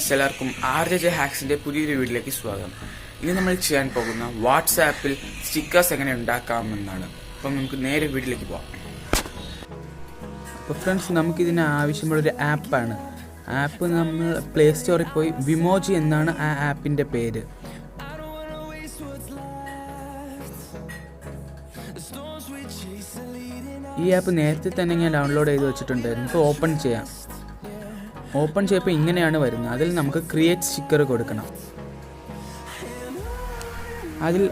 Friends, എല്ലാവർക്കും RJJ ഹാക്സിൻ്റെ പുതിയൊരു വീഡിയോയിലേക്ക് സ്വാഗതം. ഇനി നമ്മൾ ചെയ്യാൻ പോകുന്ന വാട്സാപ്പിൽ സ്റ്റിക്കേഴ്സ് എങ്ങനെ ഉണ്ടാക്കാമെന്നാണ്. അപ്പം നമുക്ക് നേരെ വീഡിയോയിലേക്ക് പോകാം. അപ്പോൾ ഫ്രണ്ട്സ്, നമുക്കിതിന് ആവശ്യമുള്ളൊരു ആപ്പാണ്. ആപ്പ് നമ്മൾ പ്ലേ സ്റ്റോറിൽ പോയി വിമോജി എന്നാണ് ആ ആപ്പിൻ്റെ പേര്. ഈ ആപ്പ് നേരത്തെ തന്നെ ഞാൻ ഡൗൺലോഡ് ചെയ്ത് വെച്ചിട്ടുണ്ട്. നമുക്ക് ഓപ്പൺ ചെയ്യാം. ഓപ്പൺ ചെയ്യപ്പോൾ ഇങ്ങനെയാണ് വരുന്നത്. അതിൽ നമുക്ക് ക്രിയേറ്റ് സ്റ്റിക്കർ കൊടുക്കണം. അതിൽ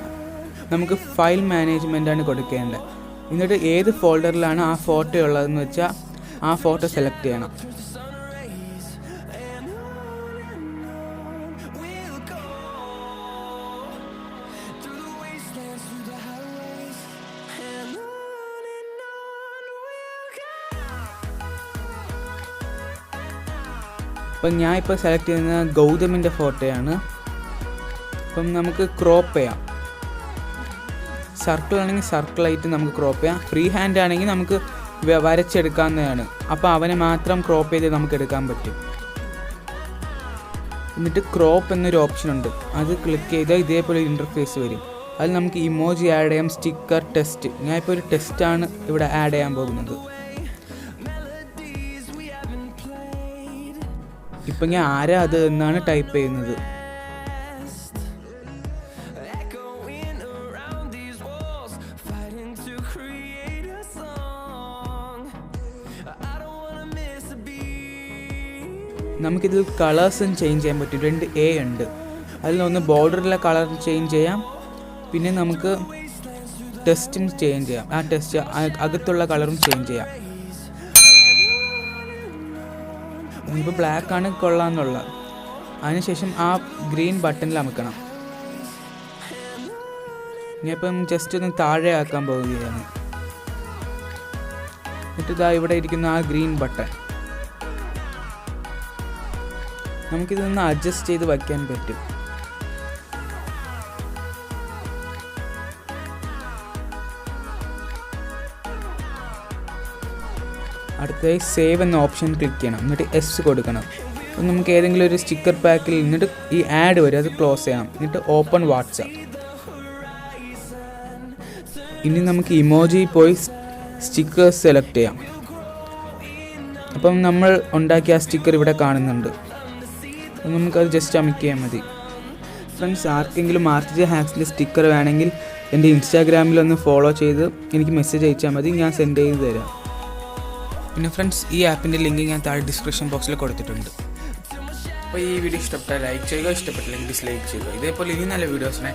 നമുക്ക് ഫയൽ മാനേജ്മെൻറ്റാണ് കൊടുക്കേണ്ടത്. എന്നിട്ട് ഏത് ഫോൾഡറിലാണ് ആ ഫോട്ടോ ഉള്ളതെന്ന് വെച്ചാൽ ആ ഫോട്ടോ സെലക്ട് ചെയ്യണം. അപ്പം ഞാൻ ഇപ്പോൾ സെലക്ട് ചെയ്യുന്നത് ഗൗതമിൻ്റെ ഫോട്ടോയാണ്. അപ്പം നമുക്ക് ക്രോപ്പ് ചെയ്യാം. സർക്കിൾ ആണെങ്കിൽ സർക്കിളായിട്ട് നമുക്ക് ക്രോപ്പ് ചെയ്യാം. ഫ്രീ ഹാൻഡ് ആണെങ്കിൽ നമുക്ക് വരച്ചെടുക്കാവുന്നതാണ്. അപ്പോൾ അവനെ മാത്രം ക്രോപ്പ് ചെയ്ത് നമുക്ക് എടുക്കാൻ പറ്റും. എന്നിട്ട് ക്രോപ്പ് എന്നൊരു ഓപ്ഷൻ ഉണ്ട്. അത് ക്ലിക്ക് ചെയ്താൽ ഇതേപോലെ ഇൻ്റർഫേസ് വരും. അതിൽ നമുക്ക് ഇമോജി ആഡ് ചെയ്യാം, സ്റ്റിക്കർ, ടെസ്റ്റ്. ഞാൻ ഇപ്പോൾ ഒരു ടെസ്റ്റാണ് ഇവിടെ ആഡ് ചെയ്യാൻ പോകുന്നത്. ഇപ്പം ഞാൻ ആരാ അത് എന്നാണ് ടൈപ്പ് ചെയ്യുന്നത്. നമുക്കിതിൽ കളേഴ്സും ചേഞ്ച് ചെയ്യാൻ പറ്റും. 2A ഉണ്ട്. അതിലൊന്ന് ബോർഡറിലെ കളർ ചേഞ്ച് ചെയ്യാം. പിന്നെ നമുക്ക് ടെസ്റ്റും ചേഞ്ച് ചെയ്യാം. ആ ടെസ്റ്റ് അകത്തുള്ള കളറും ചേഞ്ച് ചെയ്യാം. ഇപ്പോൾ ബ്ലാക്കാണ് കൊള്ളാമെന്നുള്ളത്. അതിനുശേഷം ആ ഗ്രീൻ ബട്ടണിൽ അമക്കണം. ഞാനിപ്പം ജസ്റ്റ് ഒന്ന് താഴെ ആക്കാൻ പോവുകയാണ്. എന്നിട്ട് ഇതാ ഇവിടെ ഇരിക്കുന്ന ആ ഗ്രീൻ ബട്ടൺ നമുക്കിതൊന്ന് അഡ്ജസ്റ്റ് ചെയ്ത് വയ്ക്കാൻ പറ്റും. അടുത്തതായി സേവ് എന്ന ഓപ്ഷൻ ക്ലിക്ക് ചെയ്യണം. എന്നിട്ട് എസ് കൊടുക്കണം. അപ്പം നമുക്ക് ഏതെങ്കിലും ഒരു സ്റ്റിക്കർ പാക്കിൽ എന്നിട്ട് ഈ ആഡ് വരും, അത് ക്ലോസ് ചെയ്യണം. എന്നിട്ട് ഓപ്പൺ വാട്സാപ്പ്. ഇനി നമുക്ക് ഇമോജി പോയി സ്റ്റിക്കേഴ്സ് സെലക്ട് ചെയ്യാം. അപ്പം നമ്മൾ ഉണ്ടാക്കിയ ആ സ്റ്റിക്കർ ഇവിടെ കാണുന്നുണ്ട്. നമുക്കത് ജസ്റ്റ് അമിക്കിയാൽ മതി. ഫ്രണ്ട്സ്, ആർക്കെങ്കിലും RJJ ഹാക്സിൻ്റെ സ്റ്റിക്കർ വേണമെങ്കിൽ എൻ്റെ ഇൻസ്റ്റാഗ്രാമിലൊന്ന് ഫോളോ ചെയ്ത് എനിക്ക് മെസ്സേജ് അയച്ചാൽ മതി. ഞാൻ സെൻഡ് ചെയ്ത് തരാം. പിന്നെ ഫ്രണ്ട്സ്, ഈ ആപ്പിൻ്റെ ലിങ്ക് ഞാൻ താഴെ ഡിസ്ക്രിപ്ഷൻ ബോക്സിൽ കൊടുത്തിട്ടുണ്ട്. അപ്പോൾ ഈ വീഡിയോ ഇഷ്ടപ്പെട്ടാൽ ലൈക്ക് ചെയ്യുക, ഇഷ്ടപ്പെട്ടില്ലെങ്കിൽ ഡിസ്ലൈക്ക് ചെയ്യുക. ഇതേപോലെ ഇനി നല്ല വീഡിയോസിനെ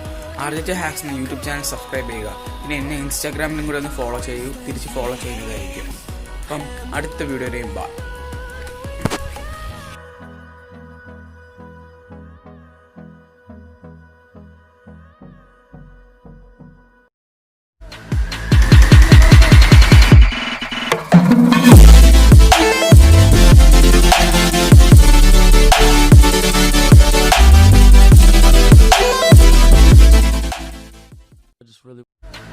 RJJ ഹാക്സ് എന്ന യൂട്യൂബ് ചാനൽ സബ്സ്ക്രൈബ് ചെയ്യുക. പിന്നെ എന്നെ ഇൻസ്റ്റാഗ്രാമിലും കൂടെ ഒന്ന് ഫോളോ ചെയ്യൂ. തിരിച്ച് ഫോളോ ചെയ്യുന്നതായിരിക്കും. അപ്പം അടുത്ത വീഡിയോയിലെയും ബൈ. Really